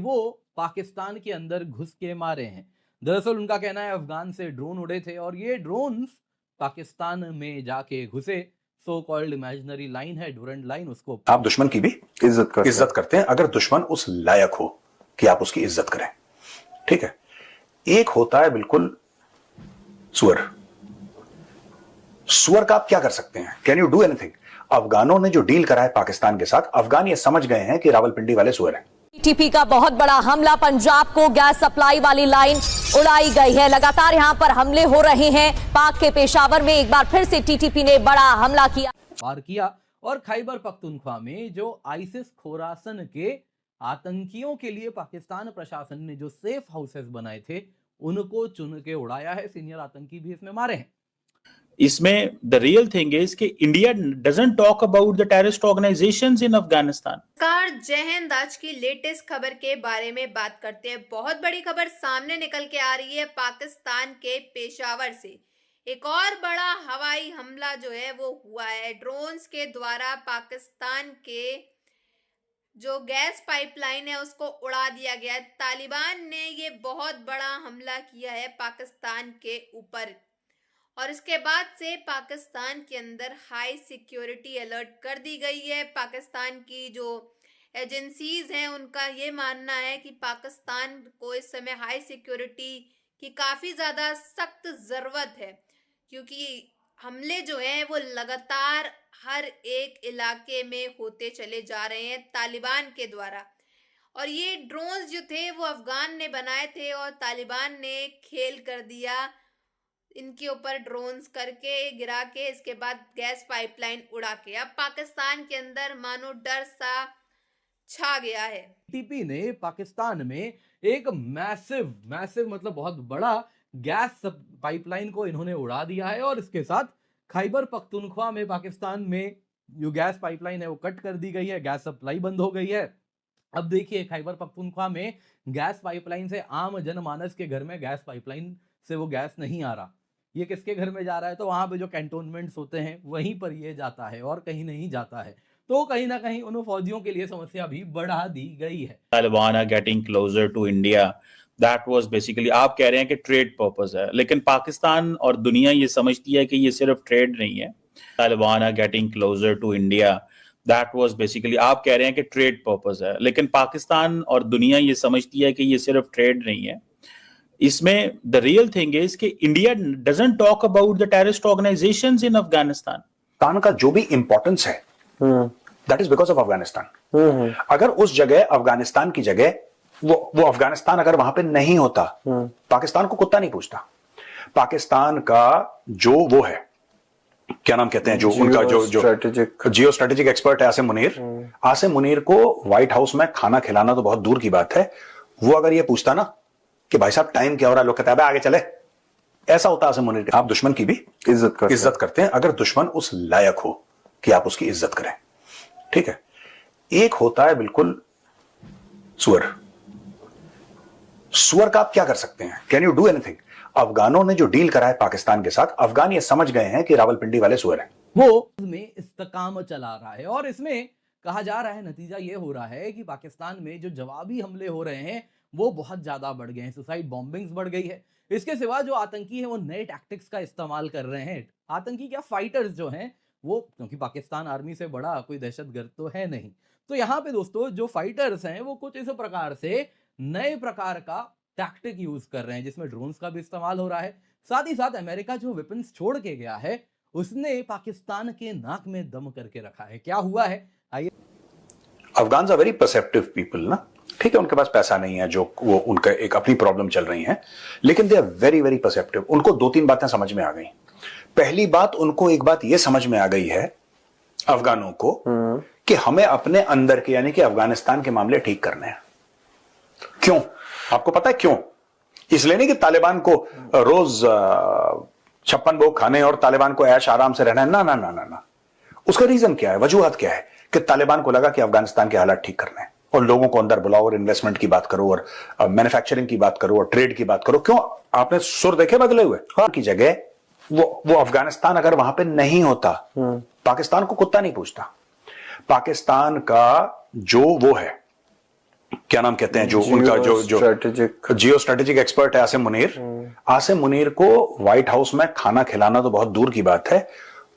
वो पाकिस्तान के अंदर घुस के मारे हैं। दरअसल उनका कहना है अफगान से ड्रोन उड़े थे और ये ड्रोन्स पाकिस्तान में जाके घुसे। सो कॉल्ड इमेजिनरी लाइन है, डुरंड लाइन, उसको आप दुश्मन की भी इज्जत करते हैं अगर दुश्मन उस लायक हो कि आप उसकी इज्जत करें। ठीक है, एक होता है बिल्कुल सुअर। सुअर का आप क्या कर सकते हैं? Can you do anything? अफगानों ने जो डील करा है पाकिस्तान के साथ, अफगान ये समझ गए हैं कि रावलपिंडी वाले सुअर हैं। टीपी का बहुत बड़ा हमला, पंजाब को गैस सप्लाई वाली लाइन उड़ाई गई है। लगातार यहां पर हमले हो रहे हैं। पाक के पेशावर में एक बार फिर से टीटीपी ने बड़ा हमला किया और खैबर पख्तूनख्वा में जो आईसिस खोरासन के आतंकियों के लिए पाकिस्तान प्रशासन ने जो सेफ हाउसेस बनाए थे उनको चुन के उड़ाया है। सीनियर आतंकी भी इसमें मारे हैं। इसमें द रियल थिंग इज कि India doesn't talk about the terrorist organisations इन अफगानिस्तान। जय हिंद। आज की लेटेस्ट खबर के बारे में बात करते हैं। बहुत बड़ी खबर सामने निकल के आ रही है पाकिस्तान के पेशावर से। एक और बड़ा हवाई हमला जो है वो हुआ है ड्रोन्स के द्वारा। पाकिस्तान के जो गैस पाइपलाइन है उसको उड़ा दिया गया। तालिबान ने ये बहुत बड़ा हमला किया है पाकिस्तान के ऊपर और इसके बाद से पाकिस्तान के अंदर हाई सिक्योरिटी अलर्ट कर दी गई है। पाकिस्तान की जो एजेंसीज हैं उनका ये मानना है कि पाकिस्तान को इस समय हाई सिक्योरिटी की काफ़ी ज़्यादा सख्त ज़रूरत है, क्योंकि हमले जो हैं वो लगातार हर एक इलाके में होते चले जा रहे हैं तालिबान के द्वारा। और ये ड्रोन्स जो थे वो अफगान ने बनाए थे और तालिबान ने खेल कर दिया इनके ऊपर ड्रोन्स करके गिरा के, इसके बाद गैस पाइपलाइन उड़ा के। अब पाकिस्तान के अंदर मानो डर सा छा गया है। टीपी ने पाकिस्तान में एक मैसिव मतलब बहुत बड़ा गैस पाइपलाइन को इन्होंने उड़ा दिया है और इसके साथ खैबर पख्तूनख्वा में पाकिस्तान में जो गैस पाइपलाइन है वो कट कर दी गई है। गैस सप्लाई बंद हो गई है। अब देखिए खैबर पख्तूनख्वा में गैस पाइपलाइन से आम जनमानस के घर में गैस पाइपलाइन से वो गैस नहीं आ रहा। ये किसके घर में जा रहा है? तो वहां पे जो कैंटोनमेंट्स होते हैं वहीं पर ये जाता है और कहीं नहीं जाता है। तो कहीं ना कहीं उन फौजियों के लिए समस्या भी बढ़ा दी गई है। Taliban are getting closer to India, that was basically, आप कह रहे हैं कि ट्रेड पर्पस है, लेकिन पाकिस्तान और दुनिया ये समझती है कि ये सिर्फ ट्रेड नहीं है। Taliban are getting closer to India, that was basically, आप कह रहे हैं कि ट्रेड पर्पस है, लेकिन पाकिस्तान और दुनिया ये समझती है कि ये सिर्फ ट्रेड नहीं है। इसमें द रियल थिंग इज कि India doesn't talk about the terrorist organisations इन अफगानिस्तान। पाकिस्तान का जो भी इंपॉर्टेंस है that is because of Afghanistan. अगर उस जगह अफगानिस्तान की जगह वो अफगानिस्तान अगर वहां पे नहीं होता, पाकिस्तान को कुत्ता नहीं पूछता। पाकिस्तान का जो वो है, क्या नाम कहते हैं, जो उनका जो जियो स्ट्रेटेजिक एक्सपर्ट है आसिम मुनीर को व्हाइट हाउस में खाना खिलाना तो बहुत दूर की बात है। वो अगर ये पूछता ना कि भाई साहब टाइम क्या हो रहा है, लोग कहते हैं आगे चले, ऐसा होता आसिम मुनीर। आप दुश्मन की भी इज्जत करते हैं अगर दुश्मन उस लायक हो कि आप उसकी इज्जत करें। ठीक है, एक होता है बिल्कुल सुअर। सुअर का आप क्या कर सकते हैं? Can you do anything? अफगानों ने जो डील करा है पाकिस्तान के साथ, अफगान ये समझ गए हैं कि रावलपिंडी वाले सुअर हैं। वो इसमें इस्तेकाम चला रहा है और इसमें कहा जा रहा है नतीजा ये हो रहा है कि पाकिस्तान में जो जवाबी हमले हो रहे हैं वो बहुत ज्यादा बढ़ गए हैं। सुसाइड बॉम्बिंग्स बढ़ गई है। इसके सिवा जो आतंकी हैं वो नए टैक्टिक्स का इस्तेमाल कर रहे हैं। आतंकी क्या, फाइटर्स जो हैं वो, क्योंकि पाकिस्तान आर्मी से बड़ा कोई दहशतगर्द तो है नहीं, तो यहाँ पे दोस्तों जो फाइटर्स हैं वो कुछ इस प्रकार से नए प्रकार का टैक्टिक यूज कर रहे हैं जिसमें ड्रोन्स का भी इस्तेमाल हो रहा है। साथ ही साथ अमेरिका जो वेपन्स छोड़ के गया है उसने पाकिस्तान के नाक में दम करके रखा है। क्या हुआ है आइए। Afghans are very perceptive people ना। ठीक है, उनके पास पैसा नहीं है, जो वो उनका एक अपनी प्रॉब्लम चल रही है, लेकिन they are very very perceptive. उनको दो तीन बातें समझ में आ गई। पहली बात, उनको एक बात यह समझ में आ गई है अफगानों को कि हमें अपने अंदर के यानी कि अफगानिस्तान के मामले ठीक करने हैं। क्यों? आपको पता है क्यों? इसलिए नहीं कि तालिबान को रोज 56 भोग खाने और तालिबान को ऐश आराम से रहना है, ना ना ना ना ना। उसका रीजन क्या है, वजूहत क्या है कि तालिबान को लगा कि अफगानिस्तान के हालात ठीक करने हैं और लोगों को अंदर बुलाओ और इन्वेस्टमेंट की बात करो और मैन्युफैक्चरिंग की बात करो और ट्रेड की बात करो। क्यों? आपने सुर देखे बदले हुए। हाँ, की जगह वो अफगानिस्तान अगर वहां पे नहीं होता, पाकिस्तान को कुत्ता नहीं पूछता। पाकिस्तान का जो वो है, क्या नाम कहते हैं जो उनका जो जियो स्ट्रेटेजिक एक्सपर्ट है आसिम मुनीर। आसिम मुनीर को व्हाइट हाउस में खाना खिलाना तो बहुत दूर की बात है,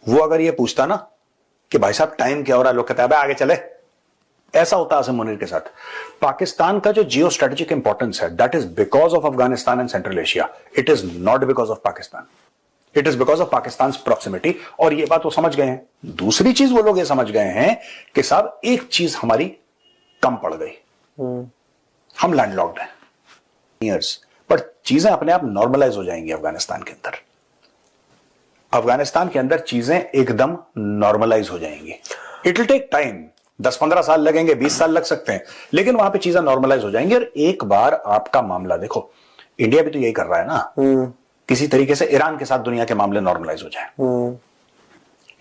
वो अगर ये पूछता ना कि भाई साहब टाइम क्या हो रहा है, लोग कहते हैं आगे चले, ऐसा होता आसिम मुनीर के साथ। पाकिस्तान का जो जियो स्ट्रेटेजिक इंपॉर्टेंस है, that is because of Afghanistan and central Asia, it is not because of Pakistan, it is because of Pakistan proximity. और ये बात वो समझ गए हैं। दूसरी चीज वो लोग ये समझ गए हैं कि साहब एक चीज हमारी कम पड़ गई, हम लैंडलॉक्ड हैं ईयर्स, पर चीजें अपने आप नॉर्मलाइज हो जाएंगी अफगानिस्तान के अंदर। अफगानिस्तान के अंदर चीजें एकदम नॉर्मलाइज हो जाएंगी। इट विल टेक टाइम, 10-15 साल लगेंगे, 20 साल लग सकते हैं, लेकिन वहां पे चीजें नॉर्मलाइज हो जाएंगी। और एक बार आपका मामला देखो, इंडिया भी तो यही कर रहा है ना, किसी तरीके से ईरान के साथ दुनिया के मामले नॉर्मलाइज हो जाए।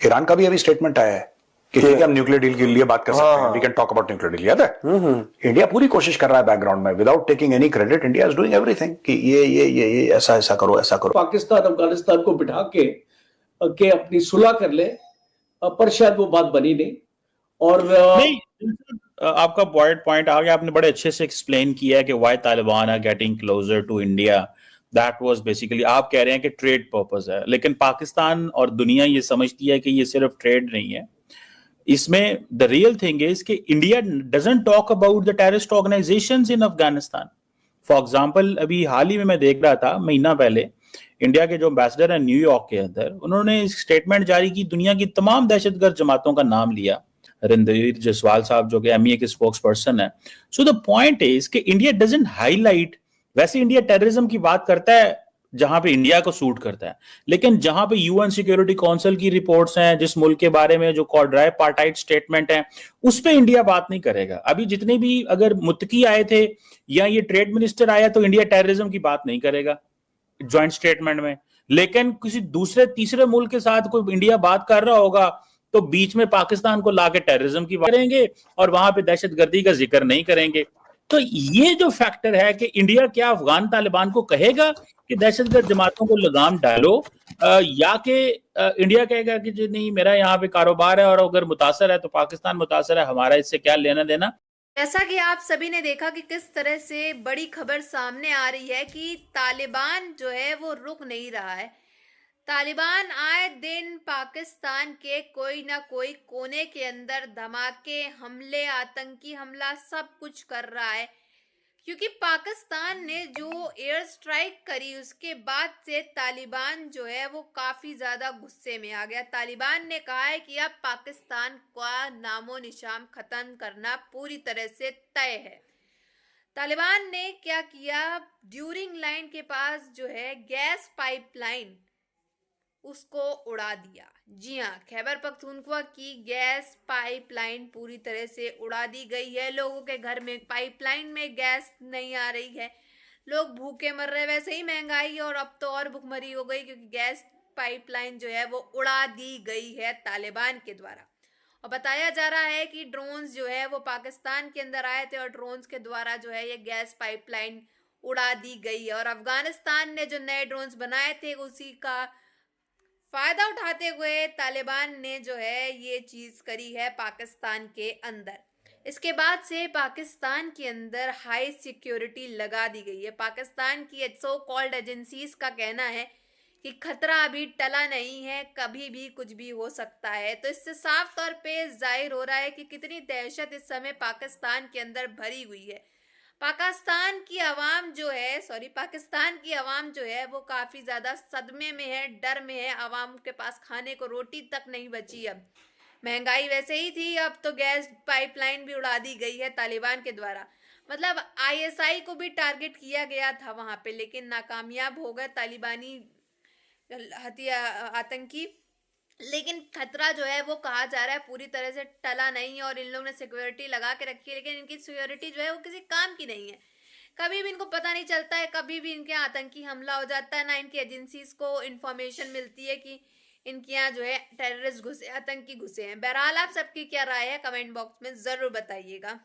ईरान का भी अभी स्टेटमेंट आया है कि ठीक है हम न्यूक्लियर डील के लिए बात कर सकते हैं, we can talk about nuclear deal. याद है इंडिया पूरी कोशिश कर रहा है बैकग्राउंड में, without taking any credit, India is doing everything कि ये ऐसा करो, ऐसा करो। पाकिस्तान अफगानिस्तान को बिठा के अपनी सुलह कर ले, पर शायद वो बात बनी नहीं। और नहीं, आपका पॉइंट आ गया, आपने बड़े अच्छे से एक्सप्लेन किया है कि why Taliban are getting closer to India. That was basically, आप कह रहे हैं कि ट्रेड पर्पस है, लेकिन पाकिस्तान और दुनिया ये समझती है कि ये सिर्फ ट्रेड नहीं है। इसमें द रियल थिंग इज कि India doesn't talk about the terrorist organisations in Afghanistan. For example, अभी हाल ही में मैं देख रहा था, महीना पहले इंडिया के जो एम्बेसडर है न्यूयॉर्क के अंदर, उन्होंने एक स्टेटमेंट जारी की, दुनिया की तमाम दहशतगर्द जमातों का नाम लिया। रणधीर जसवाल साहब जो कि एमईए के स्पोक्स पर्सन है। सो द पॉइंट इज कि इंडिया डजंट हाईलाइट, वैसे इंडिया टेररिज्म की बात करता है जहां पे इंडिया को सूट करता है, लेकिन जहां पे यूएन सिक्योरिटी काउंसिल की रिपोर्ट्स हैं, जिस मुल्क के बारे में जो क्वाड्राई पार्टाइट स्टेटमेंट है, उस पे इंडिया बात नहीं करेगा। अभी जितने भी अगर मुत्तकी आए थे या ये ट्रेड मिनिस्टर आया, तो इंडिया टेररिज्म की बात नहीं करेगा ज्वाइंट स्टेटमेंट में। लेकिन किसी दूसरे तीसरे मुल्क के साथ कोई इंडिया बात कर रहा होगा तो बीच में पाकिस्तान को लाके टेररिज्म की बात करेंगे और वहां पे दहशतगर्दी का जिक्र नहीं करेंगे। तो ये जो फैक्टर है कि इंडिया क्या अफगान तालिबान को कहेगा कि दहशतगर्द जमातों को लगाम डालो, या कि इंडिया कहेगा कि जी नहीं मेरा यहाँ पे कारोबार है और अगर मुतासर है तो पाकिस्तान मुतासर है, हमारा इससे क्या लेना देना। जैसा कि आप सभी ने देखा कि किस तरह से बड़ी खबर सामने आ रही है कि तालिबान जो है वो रुक नहीं रहा है। तालिबान आए दिन पाकिस्तान के कोई ना कोई कोने के अंदर धमाके, हमले, आतंकी हमला सब कुछ कर रहा है, क्योंकि पाकिस्तान ने जो एयर स्ट्राइक करी उसके बाद से तालिबान जो है वो काफ़ी ज़्यादा गुस्से में आ गया। तालिबान ने कहा है कि अब पाकिस्तान का नामो निशान ख़त्म करना पूरी तरह से तय है। तालिबान ने क्या किया, ड्यूरिंग लाइन के पास जो है गैस पाइपलाइन उसको उड़ा दिया। जी हाँ, खैबर पख्तूनख्वा की गैस पाइपलाइन पूरी तरह से उड़ा दी गई है। लोगों के घर में पाइपलाइन में गैस नहीं आ रही है, लोग भूखे मर रहे हैं। वैसे ही महंगाई और अब तो और भुखमरी हो गई, क्योंकि गैस पाइपलाइन जो है वो उड़ा दी गई है तालिबान के द्वारा। और बताया जा रहा है कि ड्रोन्स जो है वो पाकिस्तान के अंदर आए थे और ड्रोन्स के द्वारा जो है ये गैस पाइपलाइन उड़ा दी गई है। और अफगानिस्तान ने जो नए ड्रोन्स बनाए थे उसी का फायदा उठाते हुए तालिबान ने जो है ये चीज करी है पाकिस्तान के अंदर। इसके बाद से पाकिस्तान के अंदर हाई सिक्योरिटी लगा दी गई है। पाकिस्तान की सो कॉल्ड एजेंसीज का कहना है कि खतरा अभी टला नहीं है, कभी भी कुछ भी हो सकता है। तो इससे साफ तौर पे जाहिर हो रहा है कि कितनी दहशत इस समय पाकिस्तान के अंदर भरी हुई है। पाकिस्तान की आवाम जो है वो काफ़ी ज़्यादा सदमे में है, डर में है। आवाम के पास खाने को रोटी तक नहीं बची। अब महंगाई वैसे ही थी, अब तो गैस पाइपलाइन भी उड़ा दी गई है तालिबान के द्वारा। मतलब आईएसआई को भी टारगेट किया गया था वहाँ पे, लेकिन नाकामयाब हो गए तालिबानी आतंकी। लेकिन खतरा जो है वो कहा जा रहा है पूरी तरह से टला नहीं है और इन लोगों ने सिक्योरिटी लगा के रखी है, लेकिन इनकी सिक्योरिटी जो है वो किसी काम की नहीं है। कभी भी इनको पता नहीं चलता है, कभी भी इनके आतंकी हमला हो जाता है, ना इनकी एजेंसीज को इन्फॉर्मेशन मिलती है कि इनके यहाँ जो है टेररिस्ट घुसे, आतंकी घुसे हैं। बहरहाल आप सबकी क्या राय है कमेंट बॉक्स में ज़रूर बताइएगा।